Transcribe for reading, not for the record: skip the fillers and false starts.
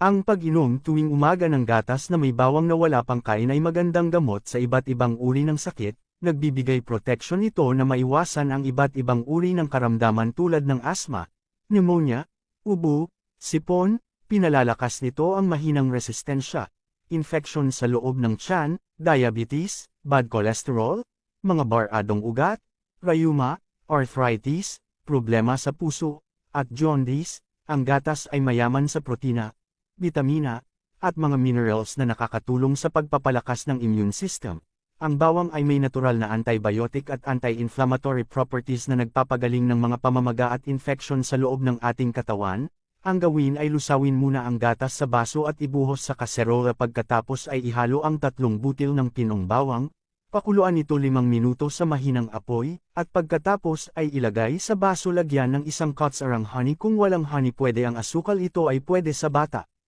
Ang pag-inom tuwing umaga ng gatas na may bawang na wala pang kain ay magandang gamot sa iba't ibang uri ng sakit, nagbibigay proteksyon ito na maiwasan ang iba't ibang uri ng karamdaman tulad ng asma, pneumonia, ubo, sipon, pinalalakas nito ang mahinang resistensya, infeksyon sa loob ng tiyan, diabetes, bad cholesterol, mga baradong ugat, rheuma, arthritis, problema sa puso, at jaundice. Ang gatas ay mayaman sa protina, bitamina, at mga minerals na nakakatulong sa pagpapalakas ng immune system. Ang bawang ay may natural na antibiotic at anti-inflammatory properties na nagpapagaling ng mga pamamaga at infection sa loob ng ating katawan. Ang gawin ay lusawin muna ang gatas sa baso at ibuhos sa kaserola, pagkatapos ay ihalo ang 3 butil ng pinong bawang. Pakuluan ito 5 minuto sa mahinang apoy, at pagkatapos ay ilagay sa baso, lagyan ng 1 cutsarang honey. Kung walang honey pwede ang asukal, ito ay pwede sa bata.